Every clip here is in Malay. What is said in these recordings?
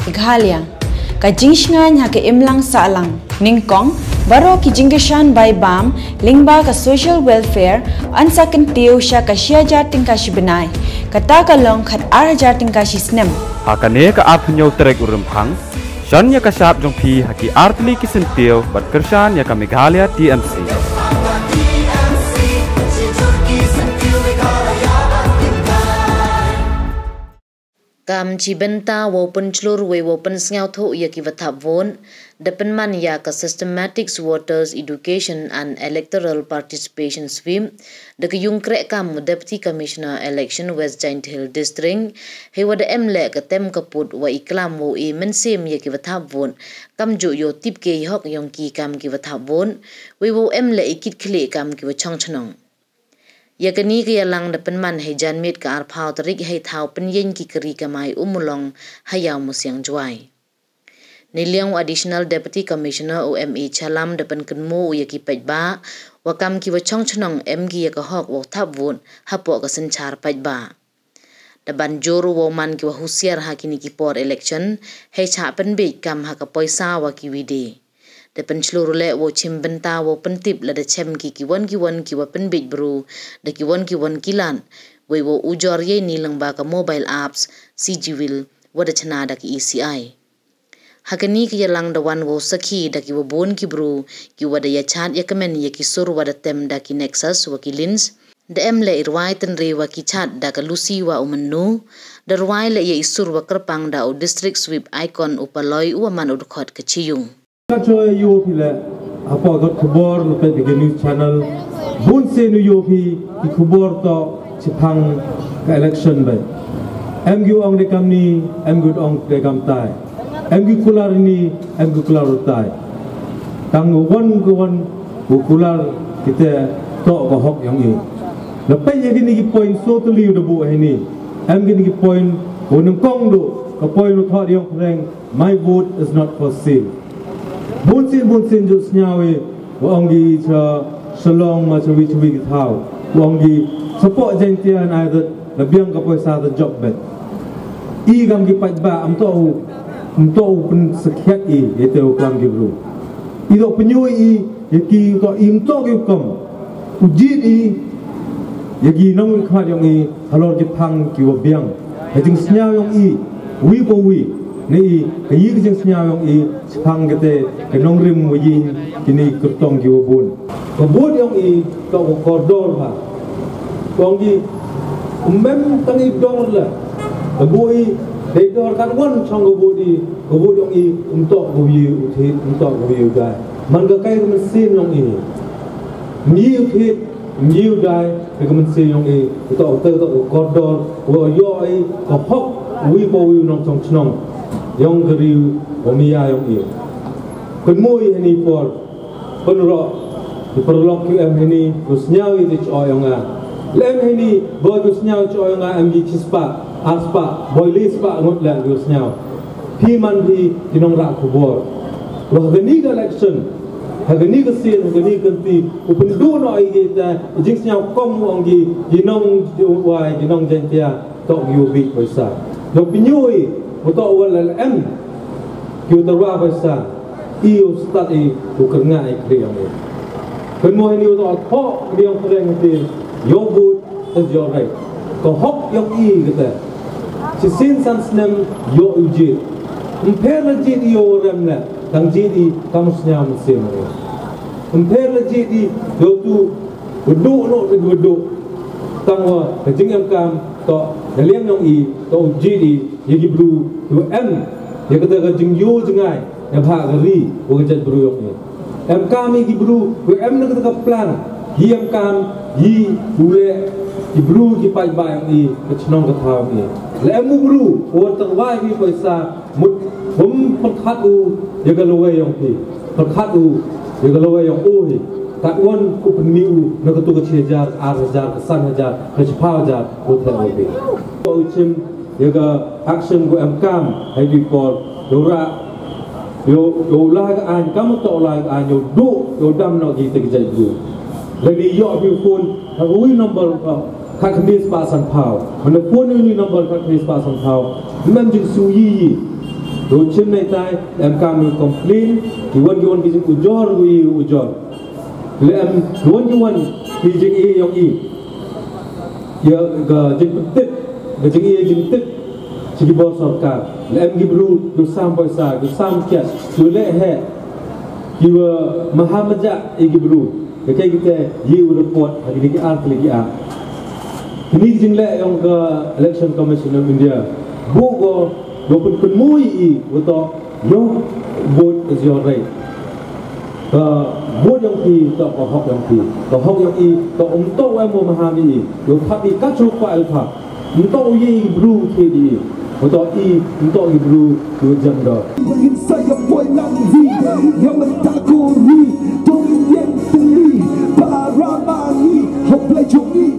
Ighalia ka jingsngan ha ke imlang salang ningkong baro ki jingeshan by bam lyngba ka social welfare ansa kan tiu sha ka shiajar tingka shibenai kata kalong khat arjar tingka shisnem hakane ka apnyo trek urumphang shan ya ka sap jong phi haki artli ki sentiu bat kershan ya ka Meghalaya TMC Kam Chibenta wopen chlur we wopen sngau tho ya ki wathap won depen man ya ka systematic voters education and electoral participation swim de ka yung kre kam deputy commissioner election West Giant Hill district he wada emle ka tem kaput wa iklam wo e mensem ya ki wathap won kam ju yo tip ke hok yong ki kam ki wathap won we wo emle ikit khle kam ki wa chang chnong yakani ke yalang depan man he janmit ka arphau tarik he thau penyen ki kri kamai umulong hayaw musyang juai niliang additional deputy commissioner OME chalam depan kenmu yaki pajba wakam ki wachong chnong mg ya ka hok wo thap won hapo ka sanchar pajba daban joru wo man ki wa husiar hakini ki por election he cha pynbiej kam ha ka poisa wa ki wide depan chlurule wo chimbenta wo pentip la de chem ki wan ki wa pynbiej bro de ki wan kilan we wo ujor ye ni lyngba ka mobile apps cVigil wada chana da ki ECI hakani ki yalang da wan wo sakhi da ki wo bon ki bro ki wada ya chat ya kamen ya ki sur wada tem da ki nexus wa ki lins de emle irwai ten re wa ki chat da ka lucy wa umnu da rwai le ye isur wa kerpang da o district sweep icon upaloi wa man udkhot ka chiyung Kacho yo pile apa got kubor lepas di news channel bun se nu yo pi di kubor to cipang ke election bay MG ong de kam ni MG ong de kam tai MG kular ni MG kular tai tang wan kular kita to ko hok yang ni lepas ye ni point so to liu de bu ni MG ni point unung kong do ko point lu thot yang reng my vote is not for sale Bunsin jo snyawe wongi cha salong ma chwi thau wongi support jentian aidat lebiang ka poisa the job bet I gam gi pajba am to pen sekhiat I eteu kam gi bru I do penyui I yaki to im to gi kom ujit I yaki nong khat yong I halor gi phang ki wo biang jing snyaw yong I wi po wi ni kayi kijeng senyawang I sepang kete kenong rim wajin kini kertong kiwabun kebun yang I kau koridor ha kong di mem tangi dor lah kebui dor kan wan chong kebun yang I untuk kuyu utit untuk kuyu dai man ka kai mesin yang I ni utit ni dai ke mesin yang I untuk koridor wo yo I ka hok wi bo wi nong chong chnong yang keriu omia yang I kenmui ini por penro diperlok QM ini kusnyau itu coy yang lem ini boy kusnyau coy yang MG cispa aspa boy lispa ngut lang kusnyau piman di kinong rak kubor wah geni election hagani kesin hagani kenti upendu no ai kita jing nyau kom ongi ginong wai ginong jentia tok yubi poisa do pinyui Untuk awal LM, kita terwa besar, iyo start itu kerengai kriang ini. Kemudian ini untuk hok yang kereng itu, your vote is your right. Kau hok yang kita, sesin sansnem your ujit. Emper lagi iyo remna, tang jadi kamu senyam mesin. Emper lagi iyo tu beduk no beduk, tangwa kejengam kam to dalam yang to jadi yagi bru tu ya kata kejeng yo jengai yang hak geri wo kejat bru yok ni kami gi bru wo nak kata plan hiam kam yi bule gi bru gi pai bai ni kechnong ka thau ni le mu bru wo terwai gi poisa mut hum pakhat u ya galwe yang pi pakhat u ya galwe yang o hi tak won ku peniu nak tu ke 6,000 8,000 9,000 ke 10,000 ko thau bi ko chim yaga action go amkam hai report dora yo la ka an kam to la ka an yo do yo dam no gi te jai du lagi yo bi phone ha wi number ka khmis pa san phao man phone ni number ka khmis pa san phao mem jing su yi Dochin này tai em kami complain kiwan kijing ujor wi ujor le em kiwan kijing e yang i ya ga jing petit ga jing e jing tit sigi bos sarkar le em gibru du sam poisa du sam kias du le he kiwa mahamaja e gibru ke kai kita yiu report hari ni art lagi a ini jing le yang ga election commission of India bugo walaupun kenmui i untuk your vote is your right. Vote yang ti tak hak yang ti. Hak yang i tak untuk em memahami i. Yo tapi kacau pa alfa. Untuk ye bru ti di. Untuk i untuk i bru tu janda. Ingin saya boy nanti yang mentakuri dong yang tuli para mani hok play jongi.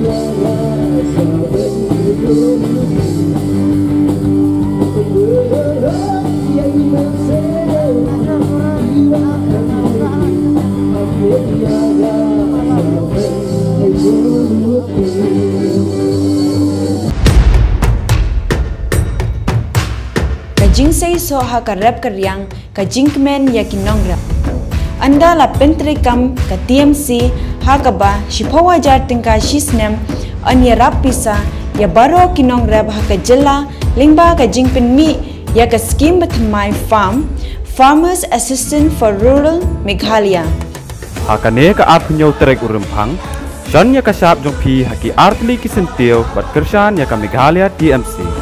Yeah. Kajing say so ha ka rap karyang kajing kemen ya kinong rap. Anda la pentrikam ka TMC ha ka ba shipawa jar tingka shisnem an ya rap pisa ya baro kinong rap ha ka jela lyngba kajing penmi ya ka scheme batmai farm Farmers Assistant for Rural Meghalaya. Hakane ka apnyo terek urempang Shan ya ka sap jong pi haki artli kisentil bat kershan ya ka Meghalaya TMC.